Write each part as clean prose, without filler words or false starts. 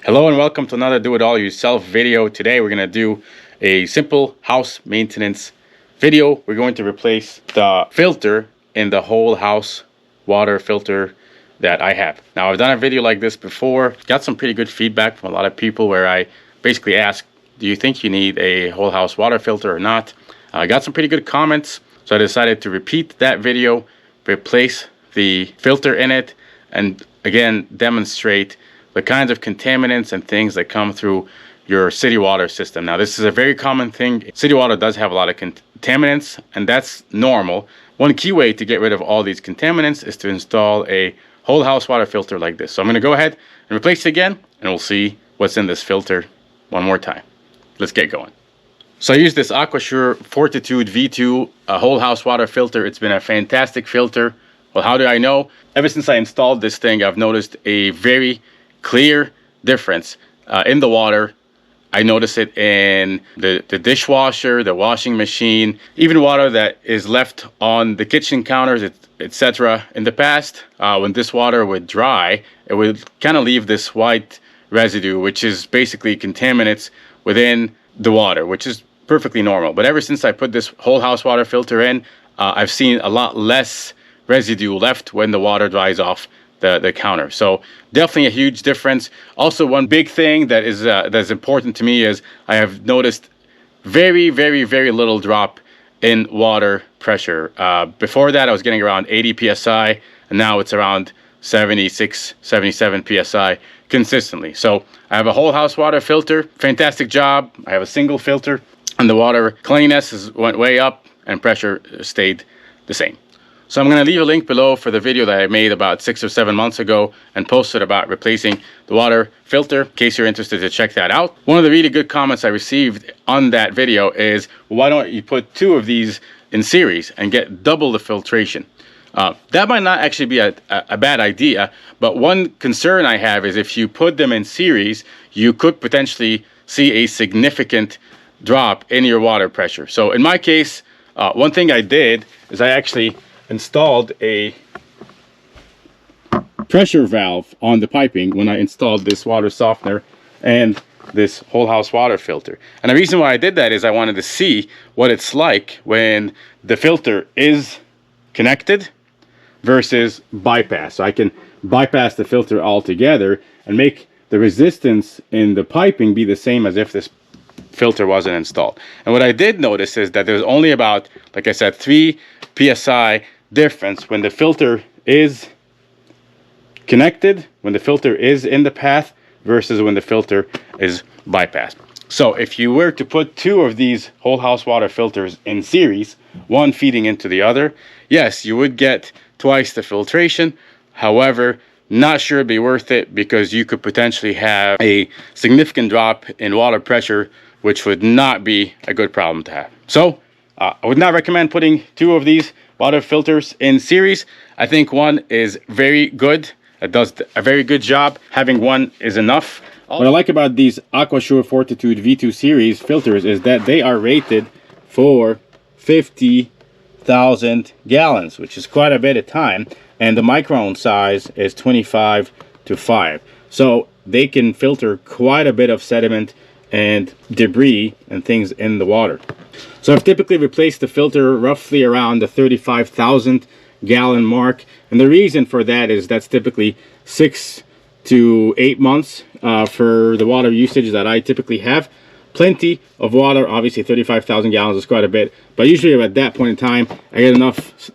Hello and welcome to another do it all yourself video. Today we're going to do a simple house maintenance video. We're going to replace the filter in the whole house water filter that I have. Now I've done a video like this before, got some pretty good feedback from a lot of people where I basically asked, do you think you need a whole house water filter or not? I got some pretty good comments, so I decided to repeat that video, replace the filter in it, and again demonstrate the kinds of contaminants and things that come through your city water system. Now, this is a very common thing. City water does have a lot of contaminants, and that's normal. One key way to get rid of all these contaminants is to install a whole house water filter like this. So I'm going to go ahead and replace it again, and we'll see what's in this filter one more time. Let's get going. So I use this AquaSure Fortitude V2 whole house water filter. It's been a fantastic filter. Well, how do I know? Ever since I installed this thing, I've noticed a very clear difference in the water. I notice it in the dishwasher, the washing machine, even water that is left on the kitchen counters, etc. In the past, when this water would dry, it would kind of leave this white residue, which is basically contaminants within the water, which is perfectly normal. But ever since I put this whole house water filter in, I've seen a lot less residue left when the water dries off the counter. So definitely a huge difference. Also, one big thing that is that's important to me is I have noticed very little drop in water pressure. Before that I was getting around 80 psi, and now it's around 76, 77 psi consistently. So I have a whole house water filter, fantastic job. I have a single filter, and the water cleanliness went way up and pressure stayed the same. So I'm going to leave a link below for the video that I made about 6 or 7 months ago and posted about replacing the water filter, in case you're interested to check that out. One of the really good comments I received on that video is, why don't you put 2 of these in series and get double the filtration? That might not actually be a bad idea, but one concern I have is if you put them in series, you could potentially see a significant drop in your water pressure. So in my case, one thing I did is I actually installed a pressure valve on the piping when I installed this water softener and this whole house water filter. And the reason why I did that is I wanted to see what it's like when the filter is connected versus bypass. So I can bypass the filter altogether and make the resistance in the piping be the same as if this filter wasn't installed. And what I did notice is that there's only about, like I said, 3 psi difference when the filter is connected, when the filter is in the path, versus when the filter is bypassed. So if you were to put 2 of these whole house water filters in series, one feeding into the other, yes, you would get twice the filtration. However, not sure it'd be worth it, because you could potentially have a significant drop in water pressure, which would not be a good problem to have. So I would not recommend putting 2 of these water filters in series. I think one is very good. It does a very good job. Having one is enough. What I like about these AquaSure Fortitude V2 series filters is that they are rated for 50,000 gallons, which is quite a bit of time. And the micron size is 25 to 5. So they can filter quite a bit of sediment and debris and things in the water. So I've typically replaced the filter roughly around the 35,000 gallon mark, and the reason for that is that's typically 6 to 8 months for the water usage that I typically have. Plenty of water, obviously 35,000 gallons is quite a bit, but usually at that point in time I get enough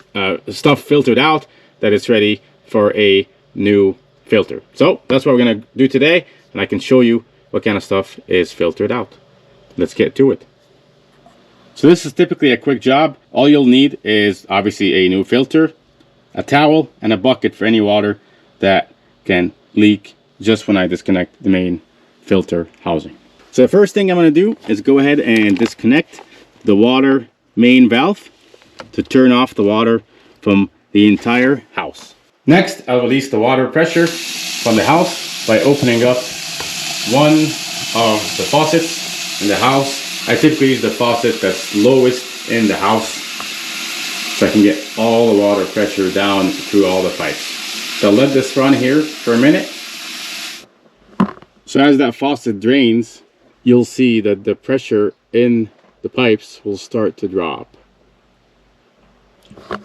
stuff filtered out that it's ready for a new filter. So that's what we're going to do today, and I can show you what kind of stuff is filtered out. Let's get to it. So this is typically a quick job. All you'll need is obviously a new filter, a towel, and a bucket for any water that can leak just when I disconnect the main filter housing. So the first thing I'm going to do is go ahead and disconnect the water main valve to turn off the water from the entire house. Next, I'll release the water pressure from the house by opening up one of the faucets in the house. I typically use the faucet that's lowest in the house so I can get all the water pressure down through all the pipes. So I'll let this run here for a minute. So as that faucet drains, you'll see that the pressure in the pipes will start to drop.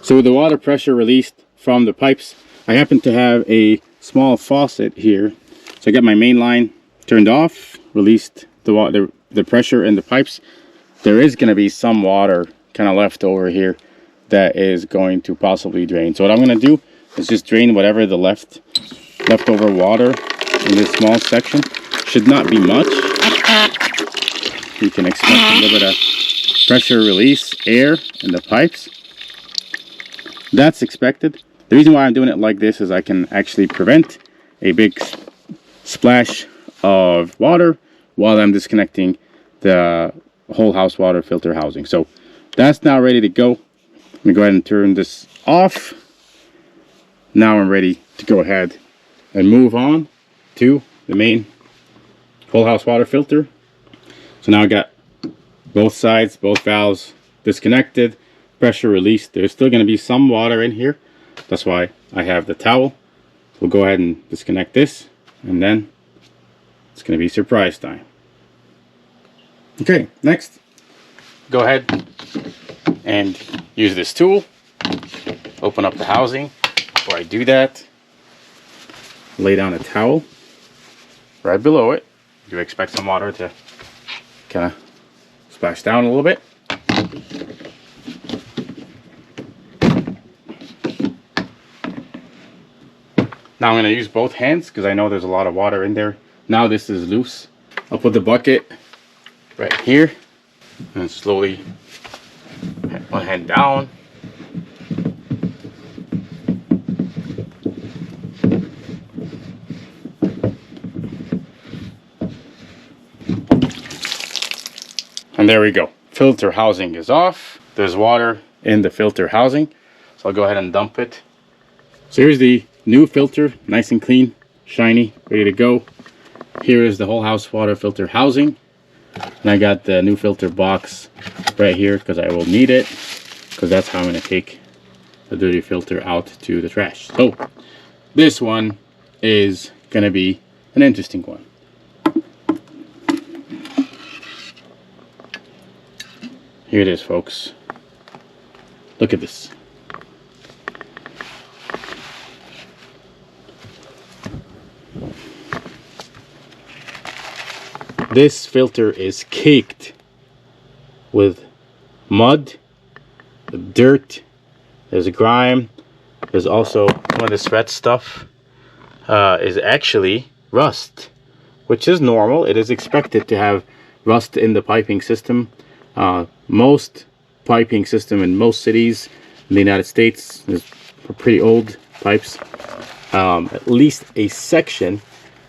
So with the water pressure released from the pipes, I happen to have a small faucet here. So I got my main line turned off, released the pressure in the pipes. There is going to be some water kind of left over here that is going to possibly drain. So what I'm going to do is just drain whatever the leftover water in this small section. Should not be much. You can expect a little bit of pressure release, air in the pipes. That's expected. The reason why I'm doing it like this is I can actually prevent a big splash of water while I'm disconnecting the whole house water filter housing. So that's now ready to go. I'm gonna go ahead and turn this off. Now I'm ready to go ahead and move on to the main whole house water filter. So now I got both sides, both valves disconnected, pressure released. There's still going to be some water in here. That's why I have the towel. We'll go ahead and disconnect this, and then it's going to be surprise time. Okay, next, go ahead and use this tool. Open up the housing. Before I do that, lay down a towel right below it. You expect some water to kind of splash down a little bit. Now I'm going to use both hands because I know there's a lot of water in there. Now this is loose. I'll put the bucket right here and slowly one hand down. And there we go. Filter housing is off. There's water in the filter housing. So I'll go ahead and dump it. So here's the new filter, nice and clean, shiny, ready to go. Here is the whole house water filter housing. And I got the new filter box right here because I will need it, because that's how I'm going to take the dirty filter out to the trash. So this one is going to be an interesting one. Here it is, folks. Look at this. This filter is caked with mud, with dirt, there's grime, there's also some of this red stuff is actually rust, which is normal. It is expected to have rust in the piping system. Most piping system in most cities in the United States is pretty old pipes. At least a section,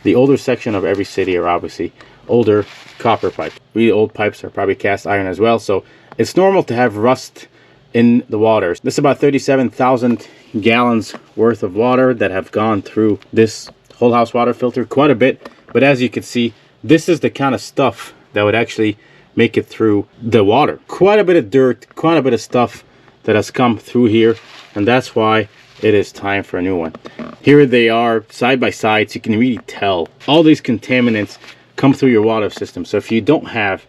the older section of every city are obviously older copper pipe. Really old pipes are probably cast iron as well, so it's normal to have rust in the water. This is about 37,000 gallons worth of water that have gone through this whole house water filter, quite a bit. But as you can see, this is the kind of stuff that would actually make it through the water. Quite a bit of dirt, quite a bit of stuff that has come through here, and that's why it is time for a new one. Here they are side by side, so you can really tell all these contaminants come through your water system. So if you don't have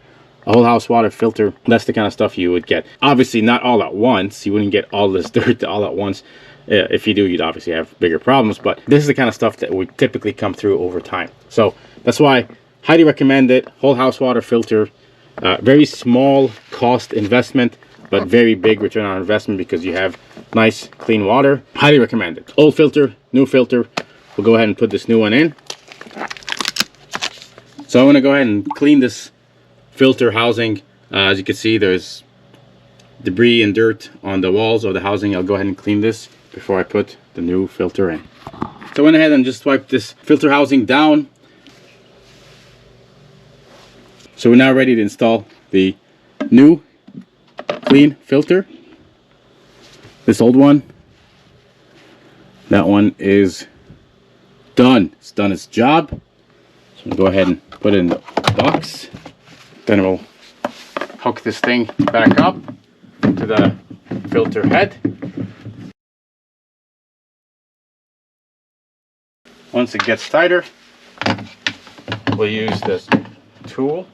a whole house water filter, that's the kind of stuff you would get. Obviously not all at once. You wouldn't get all this dirt all at once. If you do, you'd obviously have bigger problems, but this is the kind of stuff that would typically come through over time. So that's why highly recommend it. Whole house water filter, very small cost investment, but very big return on investment because you have nice clean water. Highly recommend it. Old filter, new filter. We'll go ahead and put this new one in. So I'm going to go ahead and clean this filter housing. As you can see, there's debris and dirt on the walls of the housing. I'll go ahead and clean this before I put the new filter in. So I went ahead and just wiped this filter housing down. So we're now ready to install the new clean filter. This old one, that one is done. It's done its job. So we'll go ahead and put it in the box. Then we'll hook this thing back up to the filter head. Once it gets tighter, we'll use this tool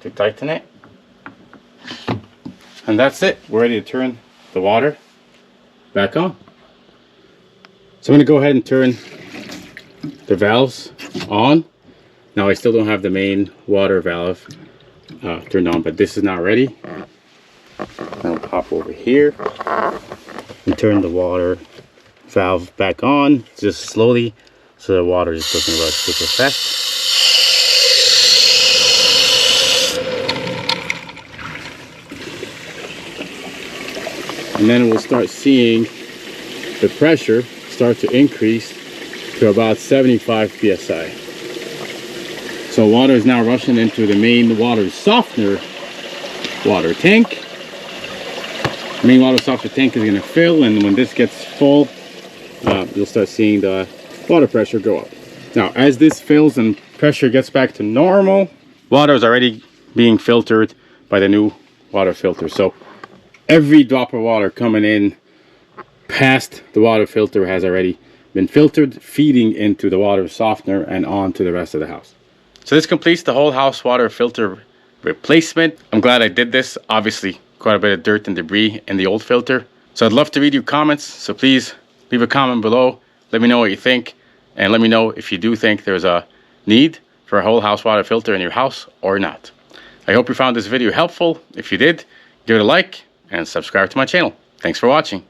to tighten it. And that's it. We're ready to turn the water back on. So I'm going to go ahead and turn the valves on. Now I still don't have the main water valve turned on, but this is not ready. I'll pop over here and turn the water valve back on just slowly so the water just doesn't rush super fast. And then we'll start seeing the pressure start to increase to about 75 psi. So water is now rushing into the main water softener water tank. The main water softener tank is going to fill, and when this gets full, you'll start seeing the water pressure go up. Now, as this fills and pressure gets back to normal, water is already being filtered by the new water filter. So every drop of water coming in past the water filter has already been filtered, feeding into the water softener and on to the rest of the house. So this completes the whole house water filter replacement. I'm glad I did this. Obviously, quite a bit of dirt and debris in the old filter. So I'd love to read your comments. So please leave a comment below. Let me know what you think. And let me know if you do think there's a need for a whole house water filter in your house or not. I hope you found this video helpful. If you did, give it a like and subscribe to my channel. Thanks for watching.